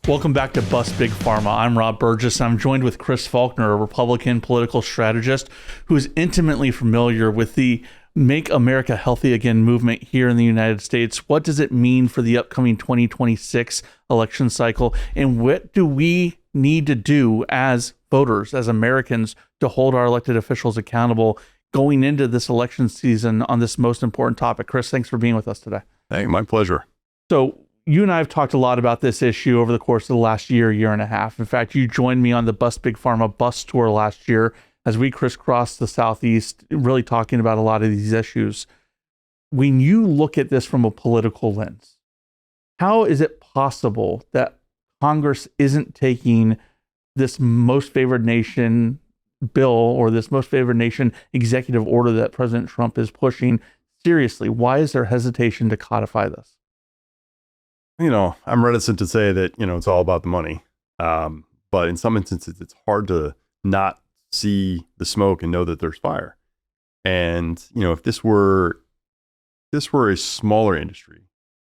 Welcome back to Bust Big Pharma. I'm Rob Burgess. I'm joined with Chris Faulkner, a Republican political strategist who is intimately familiar with the Make America Healthy Again movement here in the United States. What does it mean for the upcoming 2026 election cycle? And what do we need to do as voters, as Americans, to hold our elected officials accountable going into this election season on this most important topic? Chris, thanks for being with us today. Hey, my pleasure. So you and I have talked a lot about this issue over the course of the last year and a half. In fact, you joined me on the Bust Big Pharma bus tour last year as we crisscrossed the Southeast, really talking about a lot of these issues. When you look at this from a political lens, how is it possible that Congress isn't taking this most favored nation bill or this most favored nation executive order that President Trump is pushing seriously? Why is there hesitation to codify this? You know, I'm reticent to say that, it's all about the money. But in some instances, it's hard to not see the smoke and know that there's fire. And, if this were a smaller industry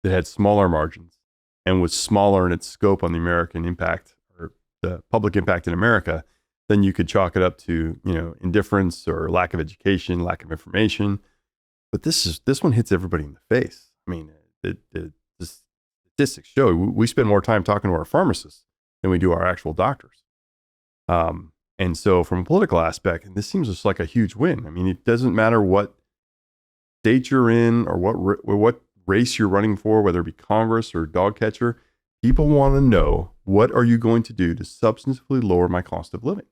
that had smaller margins and was smaller in its scope on the American impact or the public impact in America, then you could chalk it up to, indifference or lack of education, lack of information. But this one hits everybody in the face. I mean, the statistics show we spend more time talking to our pharmacists than we do our actual doctors. And so from a political aspect, and this seems just like a huge win. I mean, it doesn't matter what state you're in or what race you're running for, whether it be Congress or dog catcher, people want to know, what are you going to do to substantively lower my cost of living?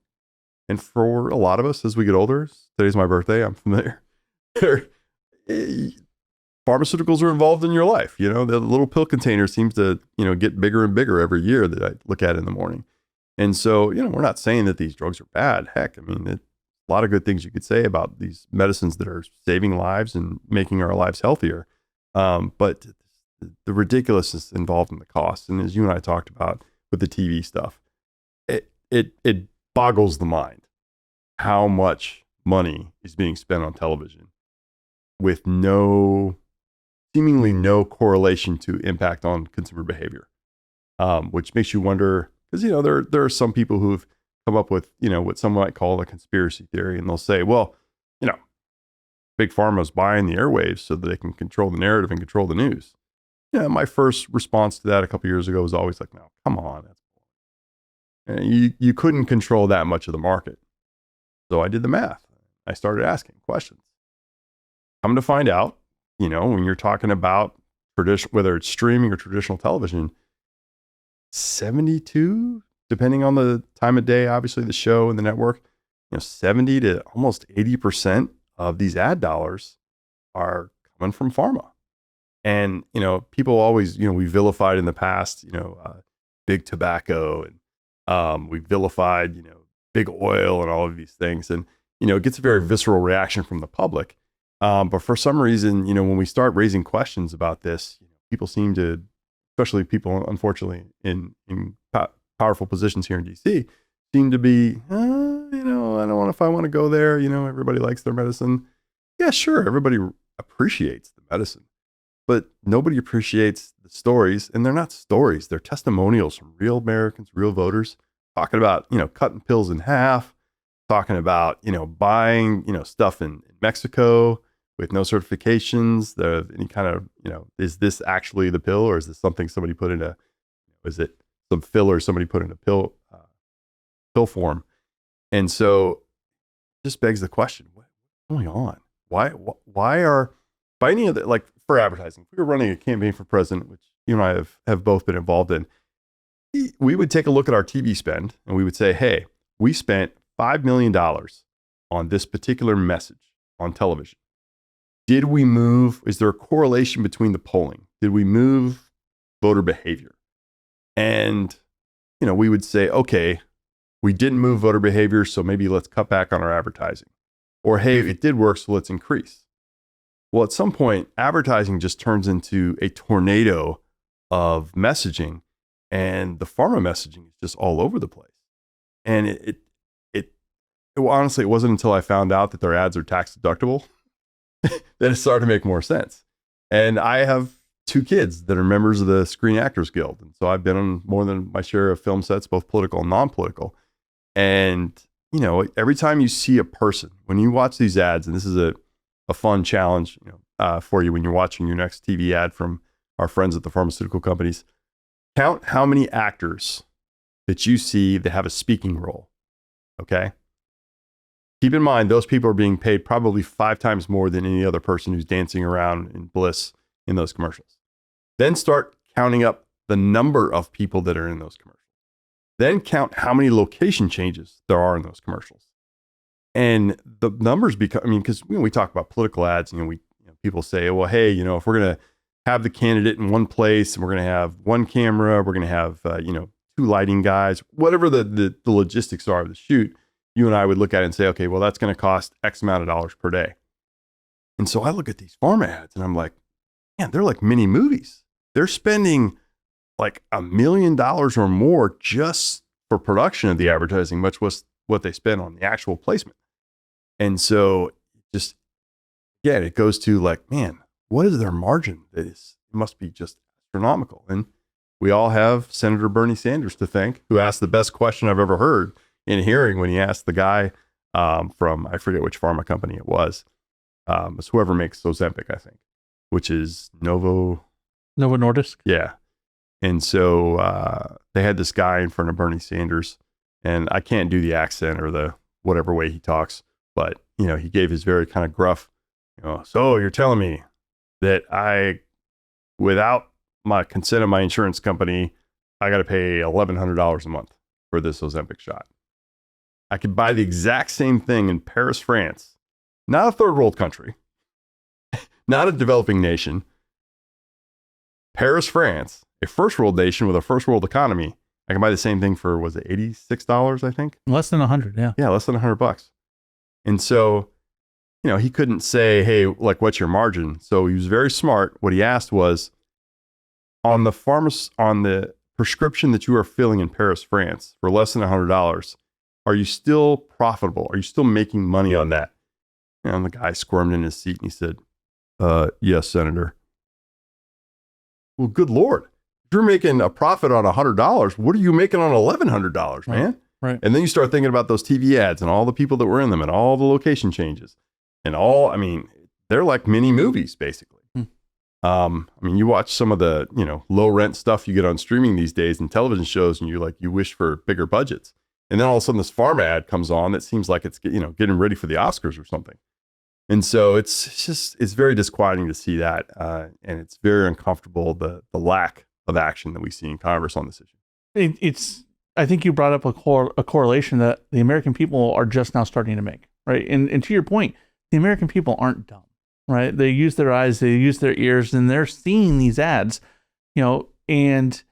And for a lot of us, as we get older, today's my birthday, I'm familiar, pharmaceuticals are involved in your life. The little pill container seems to, get bigger and bigger every year that I look at in the morning. And so, we're not saying that these drugs are bad. Heck, I mean, a lot of good things you could say about these medicines that are saving lives and making our lives healthier. But the ridiculousness involved in the cost. And as you and I talked about with the TV stuff, it boggles the mind how much money is being spent on television with seemingly no correlation to impact on consumer behavior, which makes you wonder, because, there are some people who've come up with, what some might call a conspiracy theory. And they'll say, well, Big Pharma's buying the airwaves so that they can control the narrative and control the news. Yeah, my first response to that a couple of years ago was always like, no, come on. You couldn't control that much of the market. So I did the math. I started asking questions. Come to find out, when you're talking about whether it's streaming or traditional television, 72, depending on the time of day, obviously the show and the network, 70 to almost 80% of these ad dollars are coming from pharma. And, people always, we vilified in the past, big tobacco, and we vilified, big oil and all of these things. And, it gets a very visceral reaction from the public. But for some reason, when we start raising questions about this, people seem to, especially people, unfortunately, in powerful positions here in DC, seem to be, I don't know if I want to go there. Everybody likes their medicine. Yeah, sure. Everybody appreciates the medicine, but nobody appreciates the stories. And they're not stories. They're testimonials from real Americans, real voters, talking about, cutting pills in half, talking about, buying, stuff in Mexico with no certifications, any kind of, is this actually the pill, or is this something somebody put in is it some filler somebody put in a pill form? And so this begs the question, what's going on? Why are, by any of the, like for advertising, if we were running a campaign for president, which you and I have both been involved in, we would take a look at our TV spend and we would say, hey, we spent $5 million on this particular message on television. Did we move? Is there a correlation between the polling? Did we move voter behavior? And, we would say, okay, we didn't move voter behavior, so maybe let's cut back on our advertising. Or, hey, it did work, so let's increase. Well, at some point, advertising just turns into a tornado of messaging, and the pharma messaging is just all over the place. And honestly, it wasn't until I found out that their ads are tax deductible that it started to make more sense. And I have two kids that are members of the Screen Actors Guild. And so I've been on more than my share of film sets, both political and non-political. And, you know, every time you see a person, when you watch these ads, and this is a fun challenge, for you when you're watching your next TV ad from our friends at the pharmaceutical companies, count how many actors that you see that have a speaking role. Okay. Keep in mind, those people are being paid probably 5 times more than any other person who's dancing around in bliss in those commercials. Then start counting up the number of people that are in those commercials. Then count how many location changes there are in those commercials. And the numbers become, I mean, because when we talk about political ads, people say, well, hey, if we're going to have the candidate in one place and we're going to have one camera, we're going to have, 2 lighting guys, whatever the logistics are of the shoot, you and I would look at it and say, okay, well, that's going to cost X amount of dollars per day. And so I look at these pharma ads and I'm like, man, they're like mini movies. They're spending like $1 million or more just for production of the advertising, much was what they spend on the actual placement. And so just, again, it goes to like, man, what is their margin? It must be just astronomical. And we all have Senator Bernie Sanders to thank, who asked the best question I've ever heard in a hearing when he asked the guy from, I forget which pharma company it was. It's whoever makes Ozempic, I think, which is Novo Nordisk. Yeah. And so they had this guy in front of Bernie Sanders, and I can't do the accent or the whatever way he talks, but he gave his very kind of gruff, so you're telling me that without my consent of my insurance company, I got to pay $1,100 a month for this Ozempic shot. I could buy the exact same thing in Paris, France, not a third world country, not a developing nation. Paris, France, a first world nation with a first world economy. I can buy the same thing for, was it $86, I think? Less than 100, yeah. Yeah, less than $100. And so, he couldn't say, hey, like, what's your margin? So he was very smart. What he asked was, on the prescription that you are filling in Paris, France for less than $100, are you still profitable? Are you still making money on that? And the guy squirmed in his seat and he said, yes, Senator. Well, good Lord. If you're making a profit on $100, what are you making on $1,100, man? Right. And then you start thinking about those TV ads and all the people that were in them and all the location changes and they're like mini movies, basically. You watch some of the, low rent stuff you get on streaming these days and television shows, and you wish for bigger budgets. And then all of a sudden this pharma ad comes on that seems like it's, getting ready for the Oscars or something. And so it's very disquieting to see that. And it's very uncomfortable, the lack of action that we see in Congress on this issue. I think you brought up a correlation that the American people are just now starting to make, right? And to your point, the American people aren't dumb, right? They use their eyes, they use their ears, and they're seeing these ads, and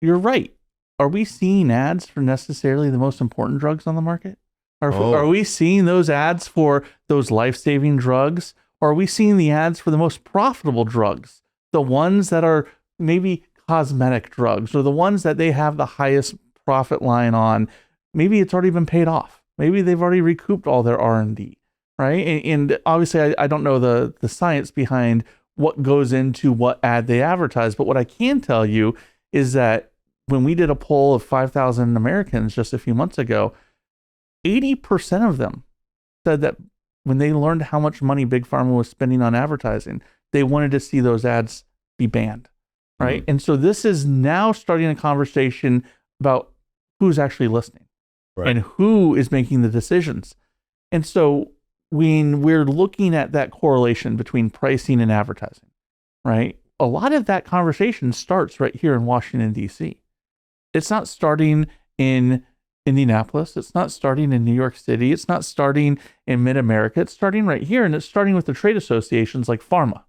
you're right. Are we seeing ads for necessarily the most important drugs on the market? Are we seeing those ads for those life-saving drugs? Or are we seeing the ads for the most profitable drugs? The ones that are maybe cosmetic drugs, or the ones that they have the highest profit line on? Maybe it's already been paid off. Maybe they've already recouped all their R&D, right? And obviously, I don't know the science behind what goes into what ad they advertise, but what I can tell you is that when we did a poll of 5,000 Americans just a few months ago, 80% of them said that when they learned how much money Big Pharma was spending on advertising, they wanted to see those ads be banned, right? Mm-hmm. And so this is now starting a conversation about who's actually listening, right, and who is making the decisions. And so when we're looking at that correlation between pricing and advertising, right, a lot of that conversation starts right here in Washington, D.C. It's not starting in Indianapolis. It's not starting in New York City. It's not starting in mid-America. It's starting right here, and it's starting with the trade associations like pharma.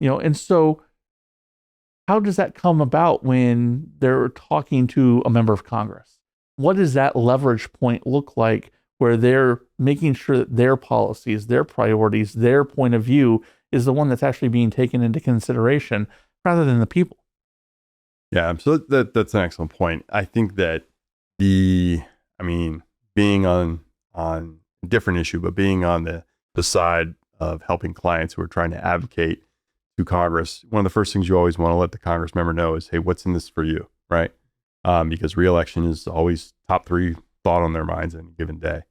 And so how does that come about when they're talking to a member of Congress? What does that leverage point look like where they're making sure that their policies, their priorities, their point of view is the one that's actually being taken into consideration rather than the people? Yeah, so that's an excellent point. I think that being on a different issue, but being on the side of helping clients who are trying to advocate to Congress, one of the first things you always want to let the Congress member know is, hey, what's in this for you, right? Because reelection is always top 3 thought on their minds on any given day,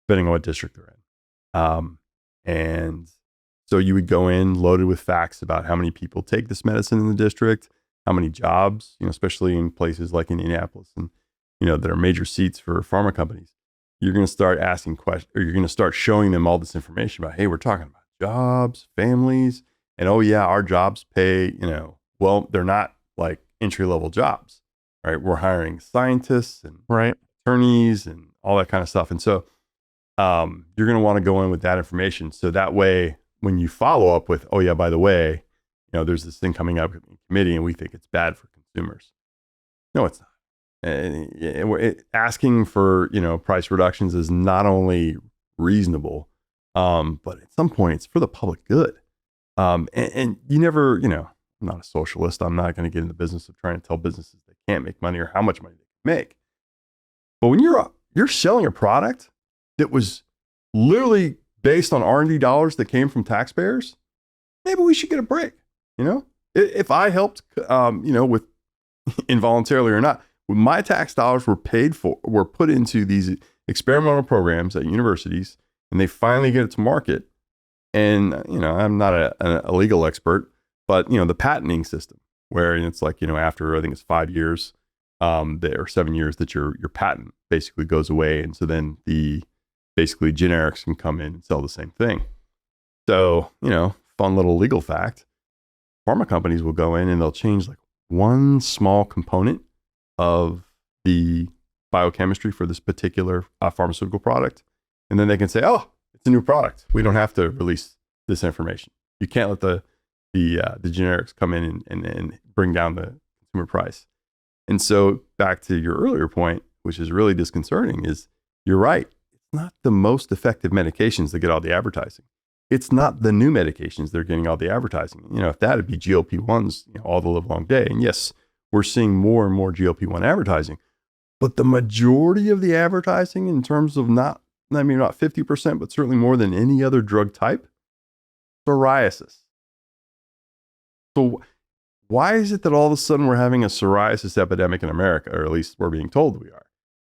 depending on what district they're in. And so you would go in loaded with facts about how many people take this medicine in the district, how many jobs, especially in places like Indianapolis and, that are major seats for pharma companies. You're going to start asking questions, or you're going to start showing them all this information about, hey, we're talking about jobs, families, and oh yeah, our jobs pay, well, they're not like entry-level jobs, right? We're hiring scientists and attorneys and all that kind of stuff. And so you're going to want to go in with that information. So that way, when you follow up with, oh yeah, by the way, there's this thing coming up in committee and we think it's bad for consumers. No, it's not. Asking for, price reductions is not only reasonable, but at some point it's for the public good. And you never, I'm not a socialist. I'm not going to get in the business of trying to tell businesses they can't make money or how much money they can make. But when you're selling a product that was literally based on R&D dollars that came from taxpayers, maybe we should get a break. If I helped, with involuntarily or not, when my tax dollars were put into these experimental programs at universities, and they finally get it to market. And, I'm not a legal expert, but, the patenting system where it's like, after I think it's 5 years, or 7 years that your patent basically goes away. And so then basically generics can come in and sell the same thing. So, fun little legal fact, pharma companies will go in and they'll change like one small component of the biochemistry for this particular pharmaceutical product. And then they can say, oh, it's a new product. We don't have to release this information. You can't let the generics come in and bring down the consumer price. And so back to your earlier point, which is really disconcerting, is you're right. It's not the most effective medications that get all the advertising. It's not the new medications that are getting all the advertising. If that would be GLP-1s all the live long day. And yes, we're seeing more and more GLP-1 advertising, but the majority of the advertising in terms of not 50%, but certainly more than any other drug type, psoriasis. So why is it that all of a sudden we're having a psoriasis epidemic in America, or at least we're being told we are?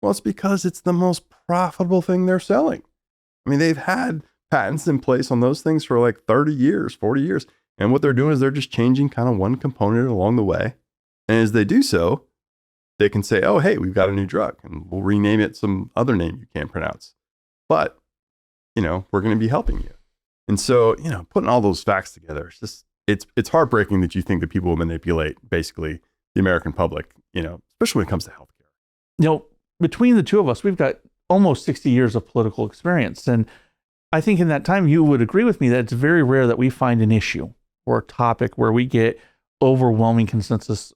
Well, it's because it's the most profitable thing they're selling. They've had patents in place on those things for like 30 years, 40 years. And what they're doing is they're just changing kind of one component along the way. And as they do so, they can say, oh, hey, we've got a new drug and we'll rename it some other name you can't pronounce. But, we're going to be helping you. And so, putting all those facts together, it's heartbreaking that you think that people will manipulate basically the American public, especially when it comes to healthcare. Between the two of us, we've got almost 60 years of political experience. And I think in that time, you would agree with me that it's very rare that we find an issue or a topic where we get overwhelming consensus,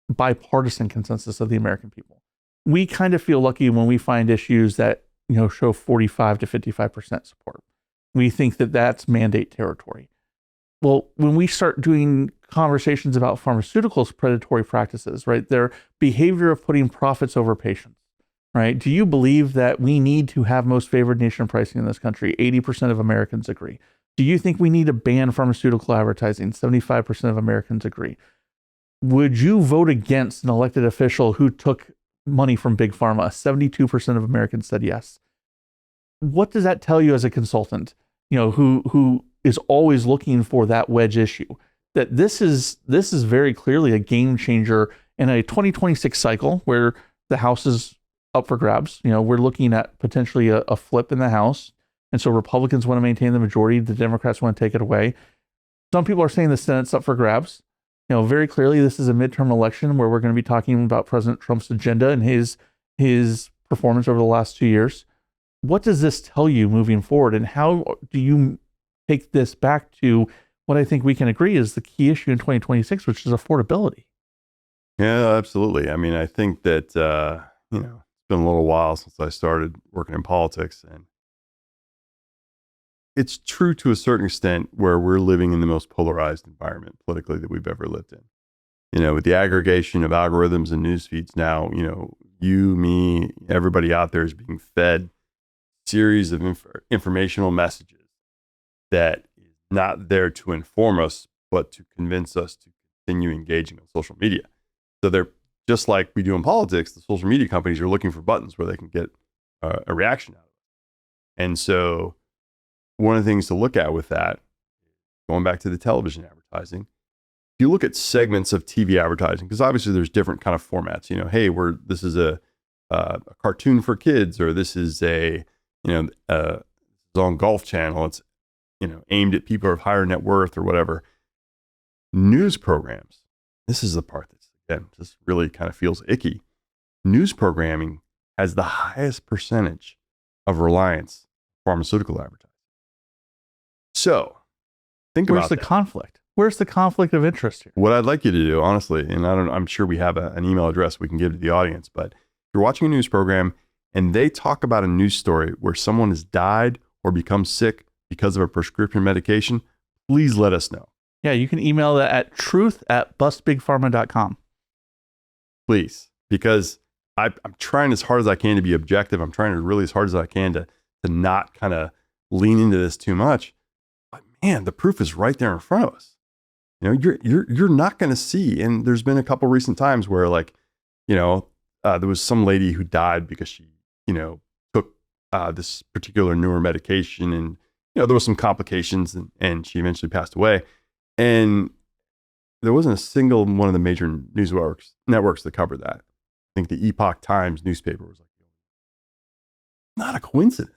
bipartisan consensus of the American people. We kind of feel lucky when we find issues that, show 45 to 55% support. We think that that's mandate territory. Well, when we start doing conversations about pharmaceuticals predatory practices, right, their behavior of putting profits over patients, right? Do you believe that we need to have most favored nation pricing in this country? 80% of Americans agree. Do you think we need to ban pharmaceutical advertising? 75% of Americans agree. Would you vote against an elected official who took money from Big Pharma? 72% of Americans said yes. What does that tell you as a consultant, who is always looking for that wedge issue? That this is very clearly a game changer in a 2026 cycle where the House is up for grabs. We're looking at potentially a flip in the House. And so Republicans want to maintain the majority. The Democrats want to take it away. Some people are saying the Senate's up for grabs. Very clearly, this is a midterm election where we're going to be talking about President Trump's agenda and his performance over the last 2 years. What does this tell you moving forward? And how do you take this back to what I think we can agree is the key issue in 2026, which is affordability? Yeah, absolutely. I think that, it's been a little while since I started working in politics, and it's true to a certain extent where we're living in the most polarized environment politically that we've ever lived in. With the aggregation of algorithms and news feeds now, you, me, everybody out there is being fed a series of informational messages that is not there to inform us, but to convince us to continue engaging on social media. So they're just like we do in politics. The social media companies are looking for buttons where they can get a reaction out of it. And so one of the things to look at with that, going back to the television advertising, if you look at segments of TV advertising, because obviously there's different kind of formats. Hey, this is a cartoon for kids, or this is a on Golf Channel. It's aimed at people of higher net worth or whatever. News programs. This is the part that's, again, just really kind of feels icky. News programming has the highest percentage of reliance on pharmaceutical advertising. So think about where's the conflict? Where's the conflict of interest here? What I'd like you to do, honestly, and I'm sure we have an email address we can give to the audience, but if you're watching a news program and they talk about a news story where someone has died or become sick because of a prescription medication, please let us know. Yeah, you can email that at truth@bustbigpharma.com. Please, because I'm trying as hard as I can to be objective. I'm trying really as hard as I can to not kind of lean into this too much. But man, the proof is right there in front of us. You're not going to see. And there's been a couple recent times where there was some lady who died because she took this particular newer medication, and there was some complications, and she eventually passed away. And there wasn't a single one of the major news networks that covered that. I think the Epoch Times newspaper was like, not a coincidence.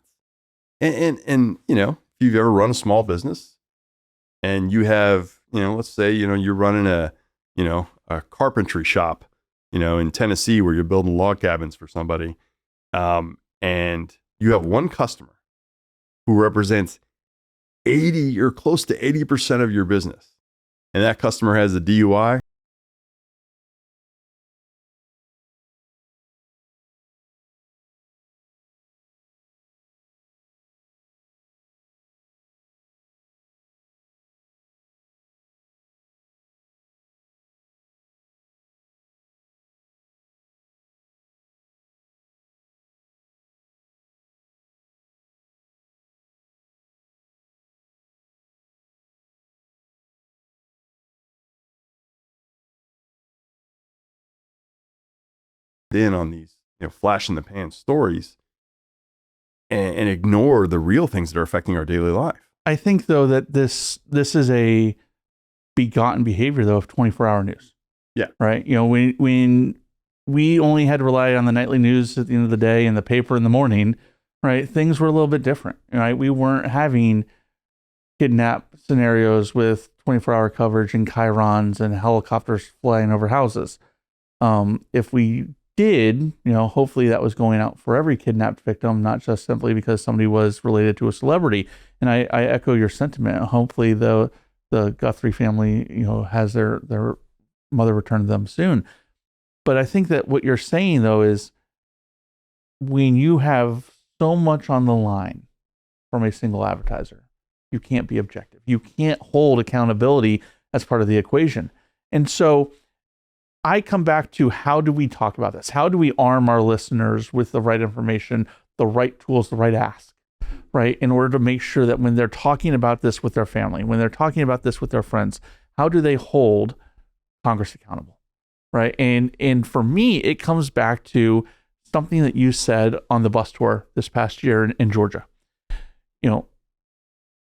And if you've ever run a small business and you have, let's say, you're running a carpentry shop, in Tennessee where you're building log cabins for somebody, and you have one customer who represents 80 or close to 80% of your business, and that customer has a DUI, in on these flash in the pan stories and ignore the real things that are affecting our daily life. I think though that this is a begotten behavior though of 24-hour news. Yeah. Right. When we only had to rely on the nightly news at the end of the day and the paper in the morning, right? Things were a little bit different, right? We weren't having kidnap scenarios with 24-hour coverage and chyrons and helicopters flying over houses. If we did, hopefully that was going out for every kidnapped victim, not just simply because somebody was related to a celebrity. And I echo your sentiment. Hopefully the Guthrie family, has their mother return to them soon. But I think that what you're saying though is when you have so much on the line from a single advertiser, you can't be objective. You can't hold accountability as part of the equation. And so I come back to, how do we talk about this? How do we arm our listeners with the right information, the right tools, the right ask, right? In order to make sure that when they're talking about this with their family, when they're talking about this with their friends, how do they hold Congress accountable, right? And for me, it comes back to something that you said on the bus tour this past year in Georgia.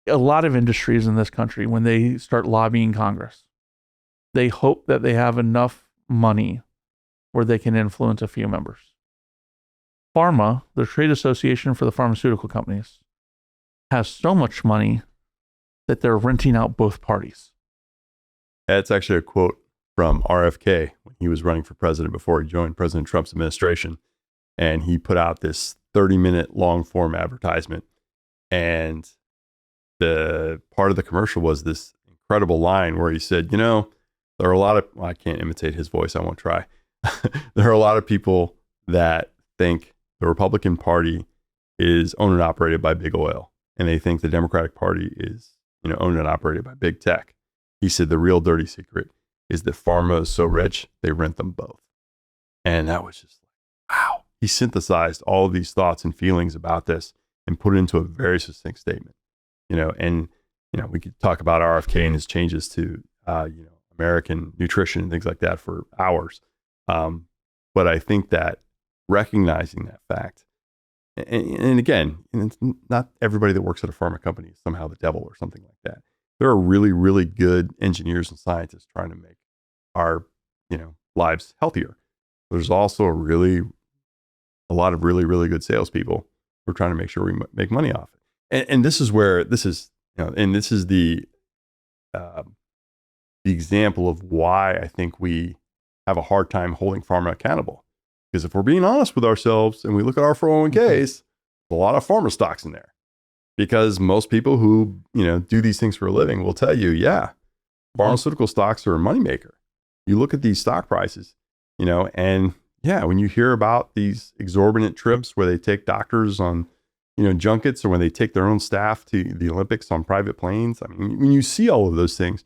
A lot of industries in this country, when they start lobbying Congress, they hope that they have enough money where they can influence a few members. Pharma, the trade association for the pharmaceutical companies, has so much money that they're renting out both parties. That's actually a quote from RFK when he was running for president before he joined President Trump's administration. And he put out this 30-minute long form advertisement. And the part of the commercial was this incredible line where he said, there are a lot of, I can't imitate his voice, I won't try. There are a lot of people that think the Republican Party is owned and operated by big oil, and they think the Democratic Party is, owned and operated by big tech. He said the real dirty secret is that pharma is so rich, they rent them both. And that was just like, wow. He synthesized all of these thoughts and feelings about this and put it into a very succinct statement. We could talk about RFK and his changes to American nutrition and things like that for hours. But I think that recognizing that fact, and again, it's not everybody that works at a pharma company is somehow the devil or something like that. There are really, really good engineers and scientists trying to make our, lives healthier. There's also a lot of really, really good salespeople who are trying to make sure we make money off it. And this is where this is, and this is the example of why I think we have a hard time holding pharma accountable. Because if we're being honest with ourselves and we look at our 401ks, there's a lot of pharma stocks in there. Because most people who, do these things for a living will tell you, pharmaceutical stocks are a moneymaker. You look at these stock prices, and when you hear about these exorbitant trips where they take doctors on, junkets, or when they take their own staff to the Olympics on private planes, I mean, when you see all of those things,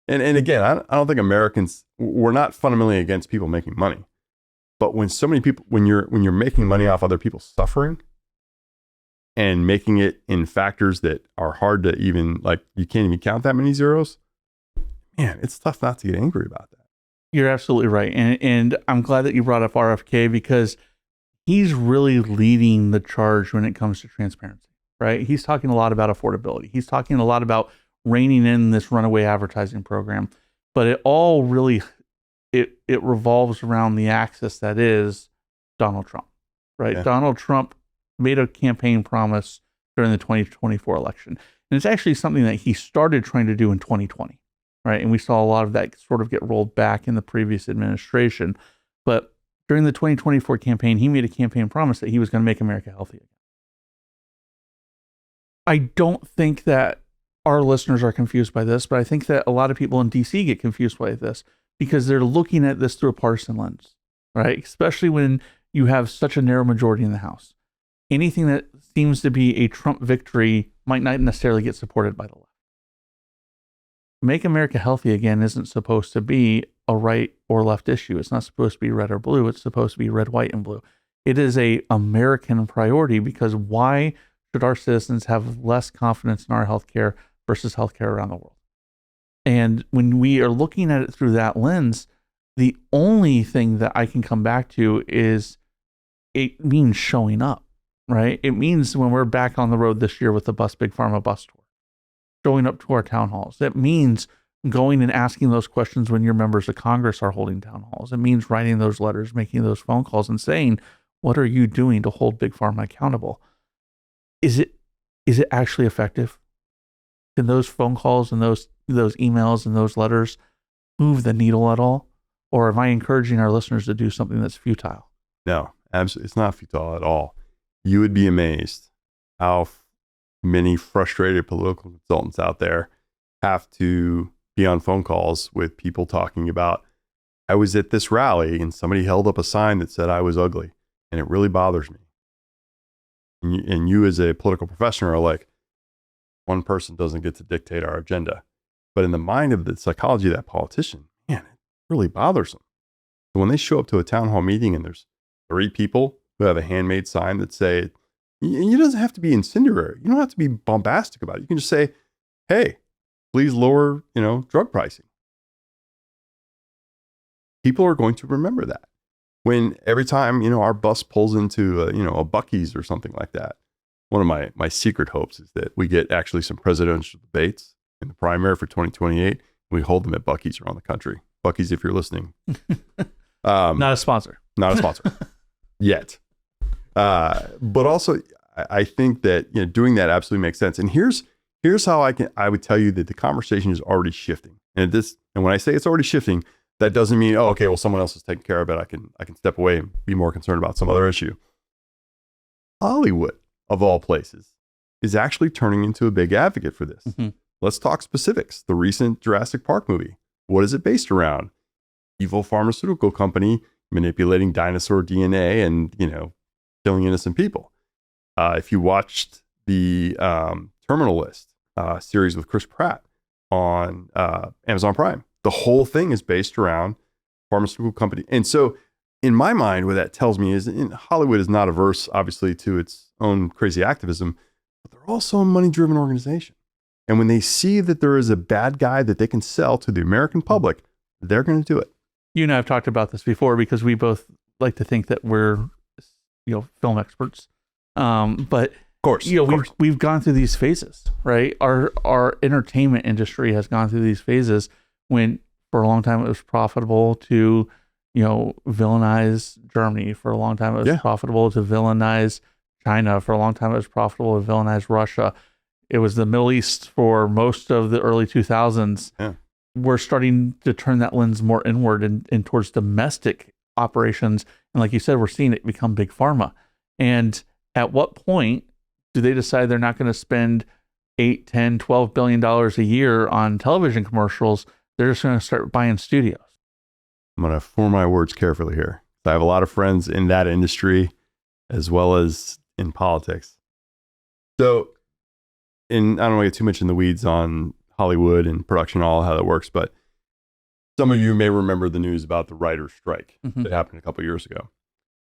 and again, I don't think Americans, we're not fundamentally against people making money. But when so many people, when you're making money off other people's suffering and making it in factors that are hard to even, you can't even count that many zeros, man, it's tough not to get angry about that. You're absolutely right. And I'm glad that you brought up RFK, because he's really leading the charge when it comes to transparency, right? He's talking a lot about affordability. He's talking a lot about reining in this runaway advertising program, but it all really, it revolves around the axis that is Donald Trump, right? Yeah. Donald Trump made a campaign promise during the 2024 election. And it's actually something that he started trying to do in 2020, right? And we saw a lot of that sort of get rolled back in the previous administration. But during the 2024 campaign, he made a campaign promise that he was going to make America healthy again. I don't think that our listeners are confused by this, but I think that a lot of people in DC get confused by this because they're looking at this through a partisan lens, right? Especially when you have such a narrow majority in the House. Anything that seems to be a Trump victory might not necessarily get supported by the left. Make America healthy again isn't supposed to be a right or left issue. It's not supposed to be red or blue. It's supposed to be red, white, and blue. It is a American priority, because why should our citizens have less confidence in our healthcare versus healthcare around the world? And when we are looking at it through that lens, the only thing that I can come back to is it means showing up, right? It means when we're back on the road this year with the Bust Big Pharma bus tour, showing up to our town halls. It means going and asking those questions when your members of Congress are holding town halls. It means writing those letters, making those phone calls, and saying, what are you doing to hold Big Pharma accountable? Is it actually effective? Can those phone calls and those emails and those letters move the needle at all? Or am I encouraging our listeners to do something that's futile? No, absolutely. It's not futile at all. You would be amazed how many frustrated political consultants out there have to be on phone calls with people talking about, I was at this rally and somebody held up a sign that said I was ugly, and it really bothers me. And you as a political professional are like, one person doesn't get to dictate our agenda. But in the mind of the psychology of that politician, man, it really bothers them. So when they show up to a town hall meeting and there's 3 people who have a handmade sign that say, it doesn't have to be incendiary. You don't have to be bombastic about it. You can just say, hey, please lower, drug pricing. People are going to remember that. When every time, our bus pulls into, a Buc-ee's or something like that. One of my secret hopes is that we get actually some presidential debates in the primary for 2028. And we hold them at Buc-ee's around the country. Buc-ee's, if you're listening. Not a sponsor. Not a sponsor yet. But also, I think that doing that absolutely makes sense. And here's how I would tell you that the conversation is already shifting. And when I say it's already shifting, that doesn't mean, oh, okay, well, someone else is taking care of it. I can step away and be more concerned about some other issue. Hollywood, of all places, is actually turning into a big advocate for this. Mm-hmm. Let's talk specifics. The recent Jurassic Park movie. What is it based around? Evil pharmaceutical company manipulating dinosaur DNA and, killing innocent people. If you watched the Terminal List series with Chris Pratt on Amazon Prime, the whole thing is based around pharmaceutical company. And so in my mind, what that tells me is Hollywood is not averse, obviously, to its own crazy activism, but they're also a money-driven organization. And when they see that there is a bad guy that they can sell to the American public, they're going to do it. You and I have talked about this before because we both like to think that we're, film experts. But Of course, we've gone through these phases, right? Our entertainment industry has gone through these phases when for a long time it was profitable to, villainize Germany. For a long time it was profitable to villainize China. For a long time it was profitable to villainize Russia. It was the Middle East for most of the early 2000s. Yeah. We're starting to turn that lens more inward and towards domestic operations. And like you said, we're seeing it become big pharma. And at what point do they decide they're not going to spend $8, $10, $12 billion a year on television commercials? They're just going to start buying studios. I'm going to form my words carefully here. I have a lot of friends in that industry as well as in politics. So, I don't want to get too much in the weeds on Hollywood and production, all how that works, but some of you may remember the news about the writer's strike that happened a couple of years ago.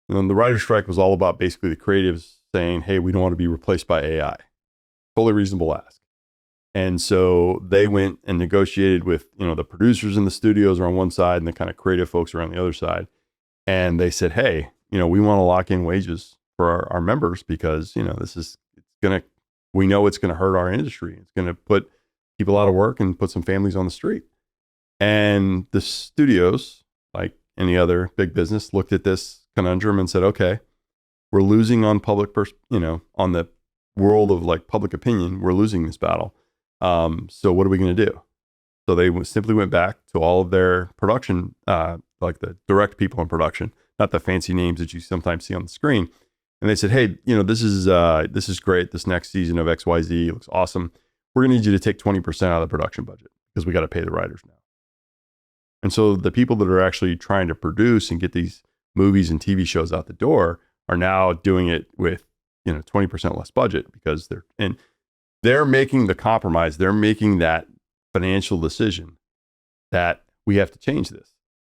And the writer's strike was all about basically the creatives saying, hey, we don't want to be replaced by AI. Totally reasonable ask. And so they went and negotiated with, the producers in the studios are on one side and the kind of creative folks are on the other side. And they said, hey, we want to lock in wages for our members because, we know it's going to hurt our industry. It's going to put people out of work and put some families on the street. And the studios, like any other big business, looked at this conundrum and said, okay, we're losing on on the world of like public opinion, we're losing this battle. So what are we going to do? So they simply went back to all of their production, like the direct people in production, not the fancy names that you sometimes see on the screen. And they said, hey, this is great. This next season of XYZ looks awesome. We're going to need you to take 20% out of the production budget because we got to pay the writers now. And so the people that are actually trying to produce and get these movies and TV shows out the door are now doing it with, 20% less budget because they're making the compromise. They're making that financial decision that we have to change this.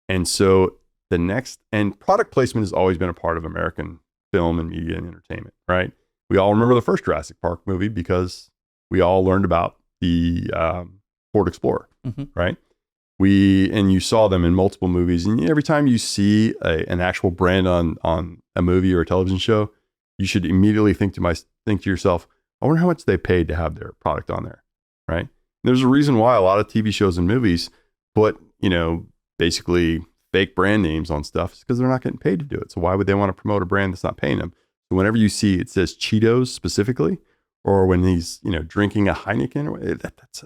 And so and product placement has always been a part of American film and media and entertainment, right? We all remember the first Jurassic Park movie because we all learned about the Ford Explorer, right? And you saw them in multiple movies. And every time you see an actual brand on a movie or a television show, you should immediately think to yourself, I wonder how much they paid to have their product on there, right? And there's a reason why a lot of TV shows and movies put, basically fake brand names on stuff. It's because they're not getting paid to do it. So why would they want to promote a brand that's not paying them? So whenever you see it says Cheetos specifically, or when he's, drinking a Heineken,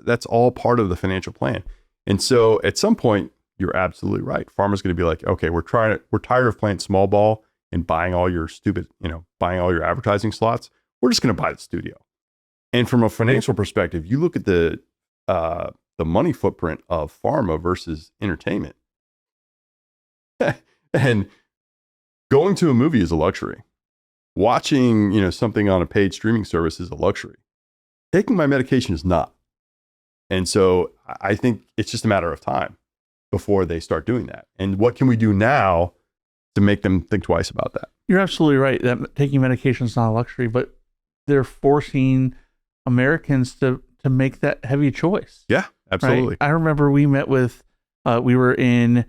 that's all part of the financial plan. And so at some point, you're absolutely right. Pharma's going to be like, okay, we're tired of playing small ball and buying all your buying all your advertising slots. We're just going to buy the studio. And from a financial perspective, you look at the money footprint of pharma versus entertainment. And going to a movie is a luxury. Watching, something on a paid streaming service is a luxury. Taking my medication is not. And so I think it's just a matter of time before they start doing that. And what can we do now to make them think twice about that? You're absolutely right that taking medication is not a luxury, but they're forcing Americans to make that heavy choice. Yeah, absolutely. Right? I remember we met with, we were in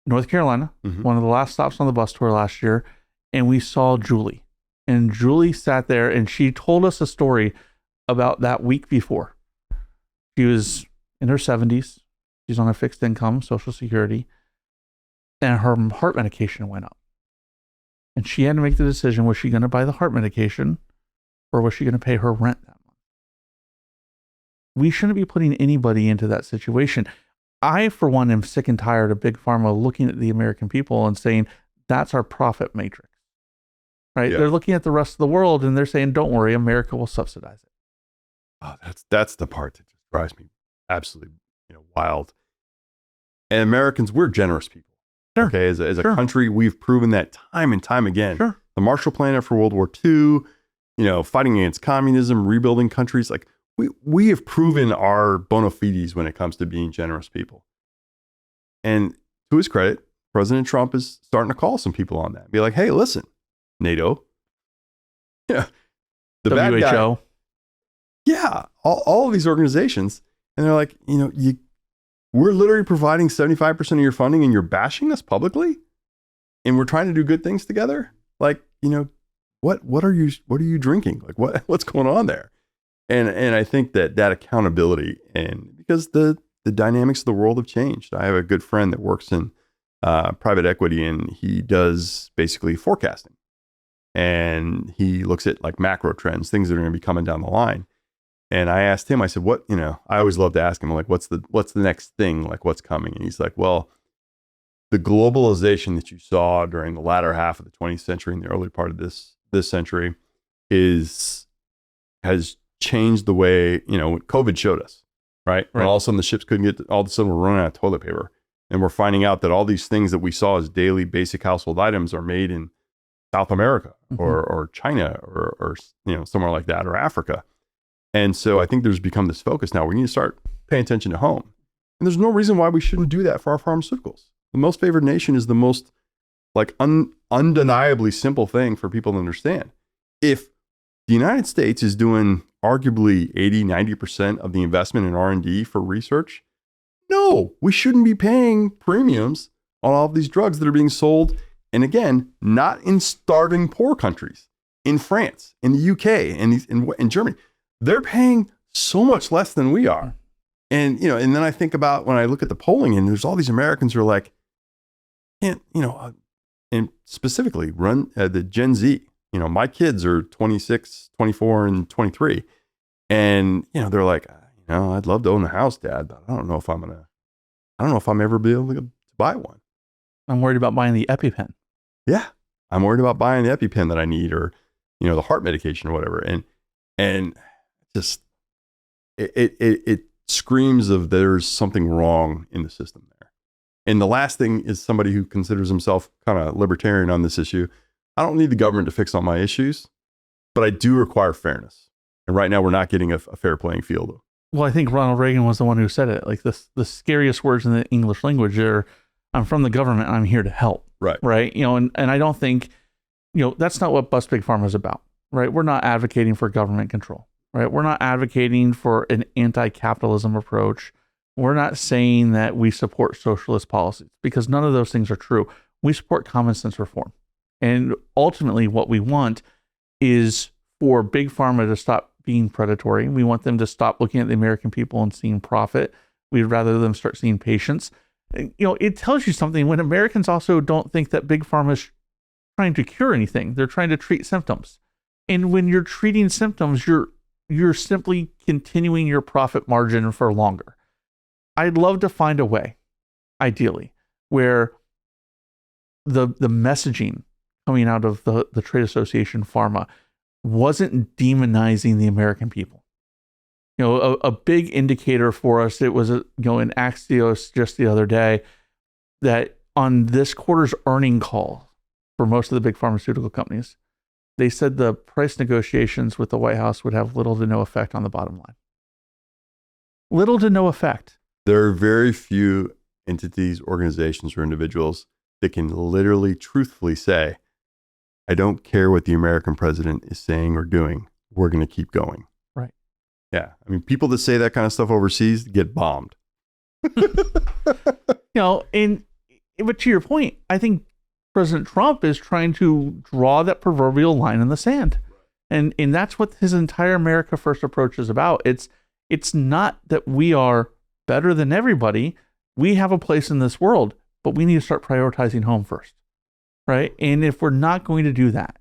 North Carolina, one of the last stops on the bus tour last year, and we saw Julie. And Julie sat there and she told us a story about that week before. She was in her 70s. She's on a fixed income, Social Security, and her heart medication went up. And she had to make the decision, was she going to buy the heart medication or was she going to pay her rent that month? We shouldn't be putting anybody into that situation. I, for one, am sick and tired of Big Pharma looking at the American people and saying, that's our profit matrix, right? Yeah. They're looking at the rest of the world and they're saying, don't worry, America will subsidize it. Oh, that's the part that just drives me absolutely wild. And Americans, we're generous people. Sure. Okay, as a country, we've proven that time and time again. Sure. The Marshall Plan after World War II, fighting against communism, rebuilding countries, like we have proven our bona fides when it comes to being generous people. And to his credit, President Trump is starting to call some people on that. Be like, hey, listen, NATO. Yeah. The WHO. Yeah, all of these organizations, and they're like, we're literally providing 75% of your funding, and you're bashing us publicly, and we're trying to do good things together. Like, what are you drinking? Like, what's going on there? And I think that accountability, and because the dynamics of the world have changed. I have a good friend that works in private equity, and he does basically forecasting, and he looks at like macro trends, things that are going to be coming down the line. And I asked him, I said, I always love to ask him, like, what's the next thing? Like, what's coming? And he's like, well, the globalization that you saw during the latter half of the 20th century and the early part of this century has changed the way, what COVID showed us, right? When all of a sudden the ships couldn't all of a sudden we're running out of toilet paper. And we're finding out that all these things that we saw as daily basic household items are made in South America or China or somewhere like that, or Africa. And so I think there's become this focus now. We need to start paying attention to home. And there's no reason why we shouldn't do that for our pharmaceuticals. The most favored nation is the most undeniably simple thing for people to understand. If the United States is doing arguably 80-90% of the investment in R&D for research, no, we shouldn't be paying premiums on all of these drugs that are being sold. And again, not in starving poor countries, in France, in the UK, and in Germany. They're paying so much less than we are. And, and then I think about when I look at the polling, and there's all these Americans who are like, and specifically run the Gen Z, my kids are 26, 24, and 23. And, they're like, I'd love to own a house, Dad, but I don't know if I'm ever be able to buy one. I'm worried about buying the EpiPen. Yeah. I'm worried about buying the EpiPen that I need, or, the heart medication or whatever. And just, it screams of there's something wrong in the system there. And the last thing is somebody who considers himself kind of libertarian on this issue. I don't need the government to fix all my issues, but I do require fairness. And right now we're not getting a fair playing field. Well, I think Ronald Reagan was the one who said it. Like the scariest words in the English language are, I'm from the government and I'm here to help. Right. Right. And I don't think, that's not what Bust Big Pharma is about. Right. We're not advocating for government control. Right. We're not advocating for an anti-capitalism approach. We're not saying that we support socialist policies, because none of those things are true. We support common sense reform. And ultimately what we want is for Big Pharma to stop being predatory. We want them to stop looking at the American people and seeing profit. We'd rather them start seeing patients. It tells you something when Americans also don't think that Big Pharma is trying to cure anything. They're trying to treat symptoms. And when you're treating symptoms, you're simply continuing your profit margin for longer. I'd love to find a way, ideally, where the messaging coming out of the trade association pharma wasn't demonizing the American people. A big indicator for us, it was in Axios just the other day, that on this quarter's earning call for most of the big pharmaceutical companies, they said the price negotiations with the White House would have little to no effect on the bottom line. Little to no effect. There are very few entities, organizations, or individuals that can literally, truthfully say, I don't care what the American president is saying or doing. We're going to keep going. Right. Yeah. I mean, people that say that kind of stuff overseas get bombed. But to your point, I think President Trump is trying to draw that proverbial line in the sand. And that's what his entire America First approach is about. It's not that we are better than everybody. We have a place in this world, but we need to start prioritizing home first. Right. And if we're not going to do that,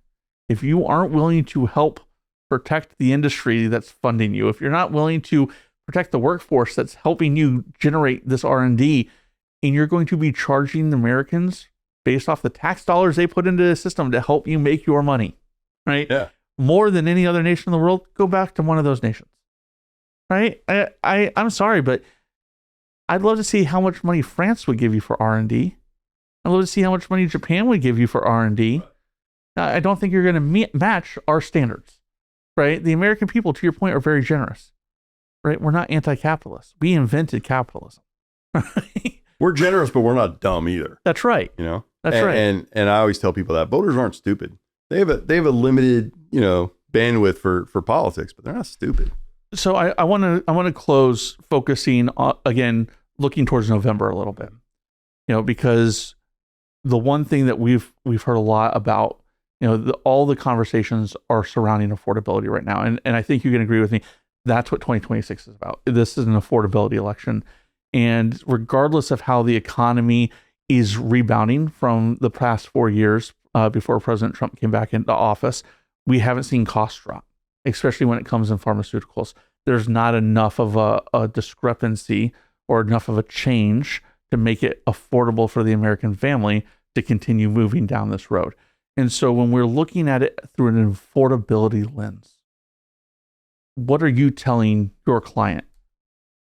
if you aren't willing to help protect the industry that's funding you, if you're not willing to protect the workforce that's helping you generate this R&D, and you're going to be charging Americans based off the tax dollars they put into the system to help you make your money, right? Yeah. More than any other nation in the world, go back to one of those nations, right? I'm sorry, but I'd love to see how much money France would give you for R&D. I'd love to see how much money Japan would give you for R&D. I don't think you're going to match our standards, right? The American people, to your point, are very generous, right? We're not anti-capitalist. We invented capitalism. Right? We're generous, but we're not dumb either. That's right. That's right. And I always tell people that voters aren't stupid. They have a limited, bandwidth for politics, but they're not stupid. So I want to close focusing on, again, looking towards November a little bit, because the one thing that we've heard a lot about, all the conversations are surrounding affordability right now. And I think you can agree with me. That's what 2026 is about. This is an affordability election. And regardless of how the economy is rebounding from the past 4 years before President Trump came back into office, we haven't seen costs drop, especially when it comes in pharmaceuticals. There's not enough of a discrepancy or enough of a change to make it affordable for the American family to continue moving down this road. And so when we're looking at it through an affordability lens, what are you telling your client?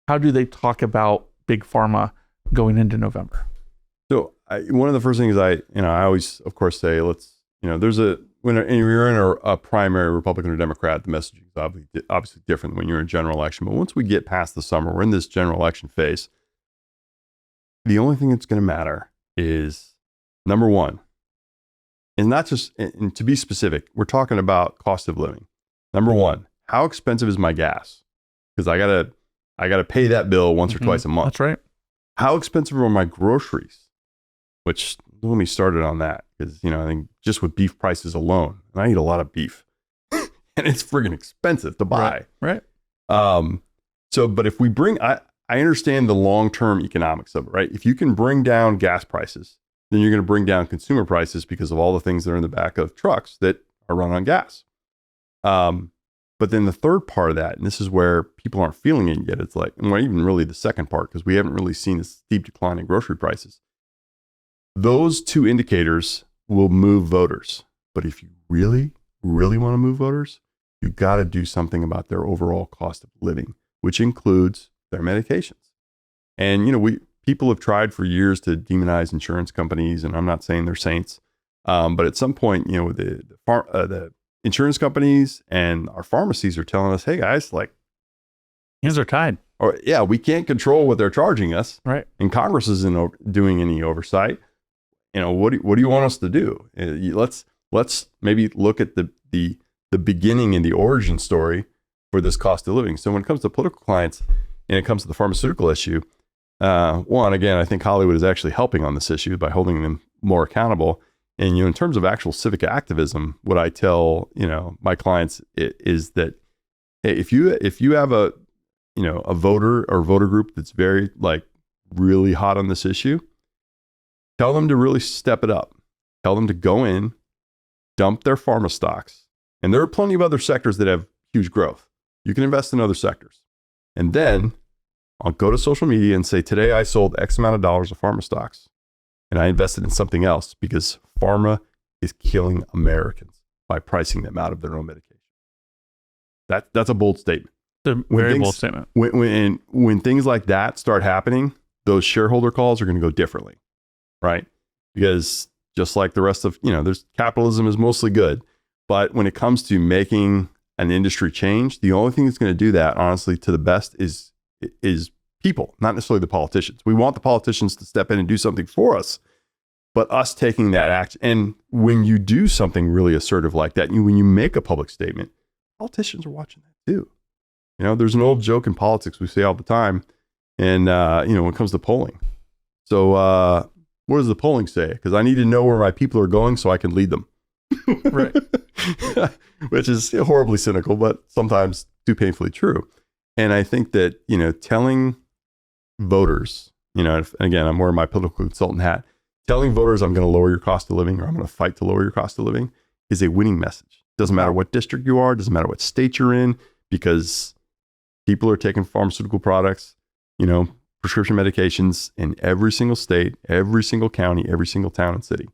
How do they talk about big pharma going into November? So one of the first things I always, of course, say, when you're in a primary Republican or Democrat, the messaging is obviously different than when you're in a general election. But once we get past the summer, we're in this general election phase. The only thing that's going to matter is, number one, and not just, and to be specific, we're talking about cost of living. Number one, how expensive is my gas? Because I gotta pay that bill once or twice a month. That's right. How expensive are my groceries? Which, let me start it on that, because I think just with beef prices alone, and I eat a lot of beef, and it's friggin' expensive to buy. Right. But if we I understand the long-term economics of it, right? If you can bring down gas prices, then you're going to bring down consumer prices because of all the things that are in the back of trucks that are run on gas. But then the third part of that, and this is where people aren't feeling it yet, it's like, well, even really the second part, because we haven't really seen a steep decline in grocery prices. Those two indicators will move voters. But if you really, really want to move voters, you got to do something about their overall cost of living, which includes their medications. And, people have tried for years to demonize insurance companies, and I'm not saying they're saints. But at some point, the insurance companies and our pharmacies are telling us, hey guys, hands are tied. Or we can't control what they're charging us. Right. And Congress isn't doing any oversight. What do you want us to do? Let's maybe look at the beginning and the origin story for this cost of living. So when it comes to political clients and it comes to the pharmaceutical issue, again, I think Hollywood is actually helping on this issue by holding them more accountable. And, in terms of actual civic activism, what I tell, my clients is that, hey, if you have a voter or voter group that's very really hot on this issue, tell them to really step it up. Tell them to go in, dump their pharma stocks. And there are plenty of other sectors that have huge growth. You can invest in other sectors. And then I'll go to social media and say, today I sold X amount of dollars of pharma stocks. And I invested in something else because pharma is killing Americans by pricing them out of their own medication. That's a bold statement. It's a very bold statement. When things like that start happening, those shareholder calls are going to go differently, right? Because just like the rest of, there's capitalism is mostly good. But when it comes to making an industry change, the only thing that's going to do that, honestly, to the best is people, not necessarily the politicians. We want the politicians to step in and do something for us, but us taking that action. And when you do something really assertive like that, when you make a public statement, politicians are watching that too. There's an old joke in politics we say all the time, and when it comes to polling. So what does the polling say? Because I need to know where my people are going so I can lead them. Right. Which is horribly cynical, but sometimes too painfully true. And I think that, telling voters, and again, I'm wearing my political consultant hat, telling voters I'm going to lower your cost of living or I'm going to fight to lower your cost of living is a winning message. Doesn't matter what district you are, doesn't matter what state you're in, because people are taking pharmaceutical products, prescription medications in every single state, every single county, every single town and city.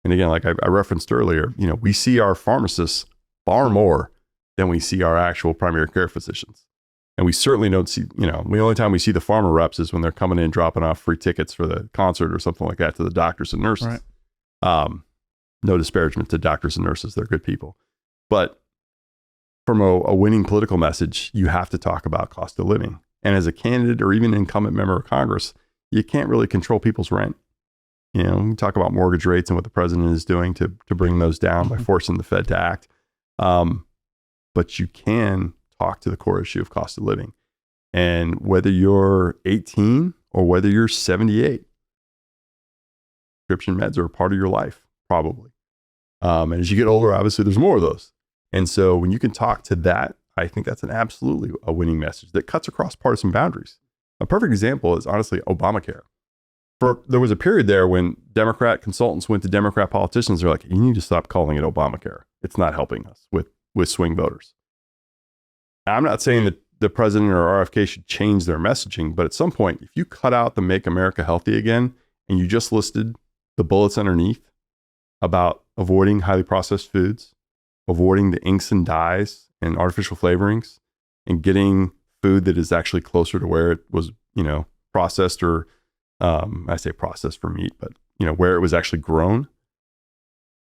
And again, like I referenced earlier, we see our pharmacists far more than we see our actual primary care physicians. And we certainly don't see, the only time we see the pharma reps is when they're coming in, dropping off free tickets for the concert or something like that to the doctors and nurses. Right. No disparagement to doctors and nurses. They're good people. But from a winning political message, you have to talk about cost of living. And as a candidate or even incumbent member of Congress, you can't really control people's rent. We talk about mortgage rates and what the president is doing to bring those down by forcing the Fed to act. But you can talk to the core issue of cost of living. And whether you're 18 or whether you're 78, prescription meds are a part of your life, probably. And as you get older, obviously there's more of those. And so when you can talk to that, I think that's an absolutely a winning message that cuts across partisan boundaries. A perfect example is honestly Obamacare. There was a period there when Democrat consultants went to Democrat politicians. They're like, you need to stop calling it Obamacare. It's not helping us with swing voters. I'm not saying that the president or RFK should change their messaging, but at some point, if you cut out the Make America Healthy Again and you just listed the bullets underneath about avoiding highly processed foods, avoiding the inks and dyes and artificial flavorings, and getting food that is actually closer to where it was, processed, or I say processed for meat, but where it was actually grown.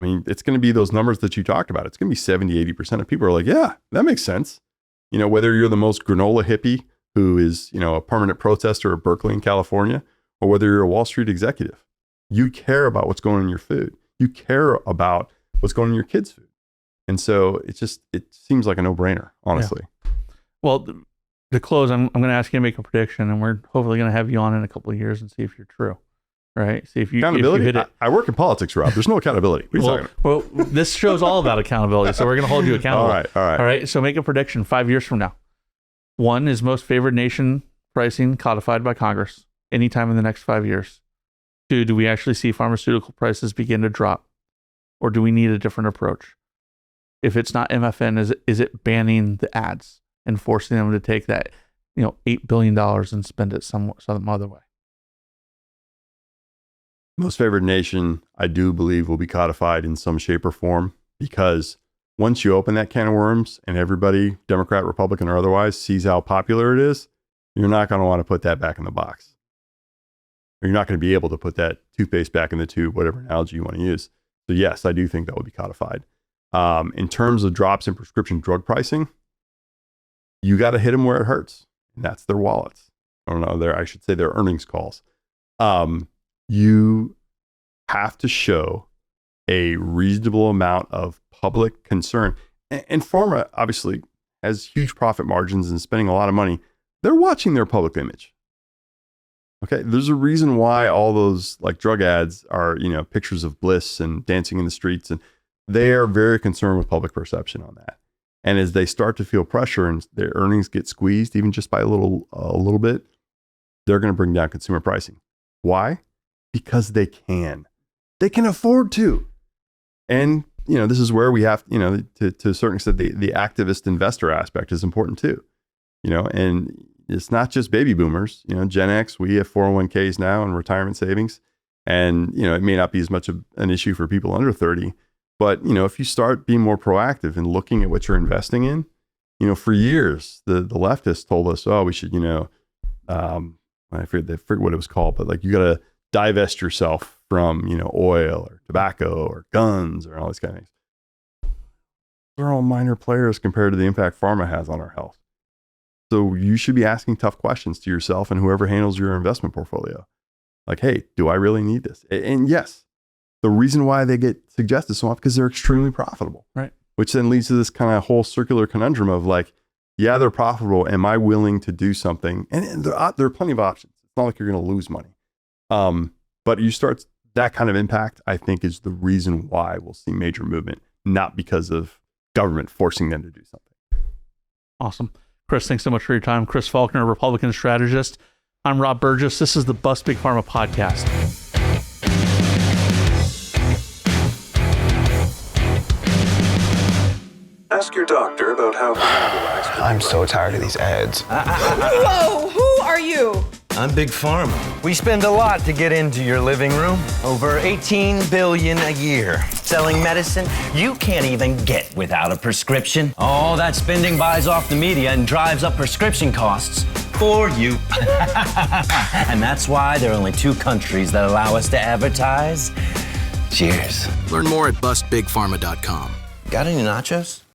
I mean, it's going to be those numbers that you talked about. It's going to be 70, 80% of people are like, yeah, that makes sense. Whether you're the most granola hippie who is, a permanent protester at Berkeley in California, or whether you're a Wall Street executive, you care about what's going in your food. You care about what's going in your kids' food. And so it seems like a no-brainer, honestly. Yeah. Well, to close, I'm going to ask you to make a prediction, and we're hopefully going to have you on in a couple of years and see if you're true. Right? See if you accountability. If you hit it. I work in politics, Rob. There's no accountability. Well, this show's all about accountability, so we're going to hold you accountable. All right. So make a prediction 5 years from now. 1 is most favored nation pricing codified by Congress anytime in the next 5 years. 2, do we actually see pharmaceutical prices begin to drop, or do we need a different approach? If it's not MFN, is it banning the ads and forcing them to take that, $8 billion and spend it some other way? Most favored nation, I do believe, will be codified in some shape or form, because once you open that can of worms and everybody, Democrat, Republican, or otherwise, sees how popular it is, you're not going to want to put that back in the box. Or you're not going to be able to put that toothpaste back in the tube, whatever analogy you want to use. So yes, I do think that will be codified. In terms of drops in prescription drug pricing, you got to hit them where it hurts. And that's their wallets. I should say their earnings calls. You have to show a reasonable amount of public concern. And pharma obviously has huge profit margins and spending a lot of money. They're watching their public image. Okay, there's a reason why all those like drug ads are, pictures of bliss and dancing in the streets, and they are very concerned with public perception on that. And as they start to feel pressure and their earnings get squeezed, even just by a little bit, they're going to bring down consumer pricing. Why? Because they can afford to. And, this is where we have, to a certain extent, the activist investor aspect is important too, and it's not just baby boomers, Gen X, we have 401ks now and retirement savings. And, it may not be as much of an issue for people under 30, but, if you start being more proactive and looking at what you're investing in, for years, the leftists told us, we should, I forget what it was called, but like, you got to divest yourself from, oil or tobacco or guns or all these kind of things. They're all minor players compared to the impact pharma has on our health. So you should be asking tough questions to yourself and whoever handles your investment portfolio. Like, hey, do I really need this? And yes, the reason why they get suggested so often because they're extremely profitable. Right. Which then leads to this kind of whole circular conundrum of like, yeah, they're profitable. Am I willing to do something? And there are plenty of options. It's not like you're going to lose money. But you start that kind of impact, I think, is the reason why we'll see major movement, not because of government forcing them to do something. Awesome. Chris, thanks so much for your time. Chris Faulkner, Republican strategist. I'm Rob Burgess. This is the Bust Big Pharma podcast. Ask your doctor about how I'm so tired of these ads. Whoa, who are you? I'm Big Pharma. We spend a lot to get into your living room. Over $18 billion a year. Selling medicine you can't even get without a prescription. All that spending buys off the media and drives up prescription costs for you. And that's why there are only 2 countries that allow us to advertise. Cheers. Learn more at bustbigpharma.com. Got any nachos?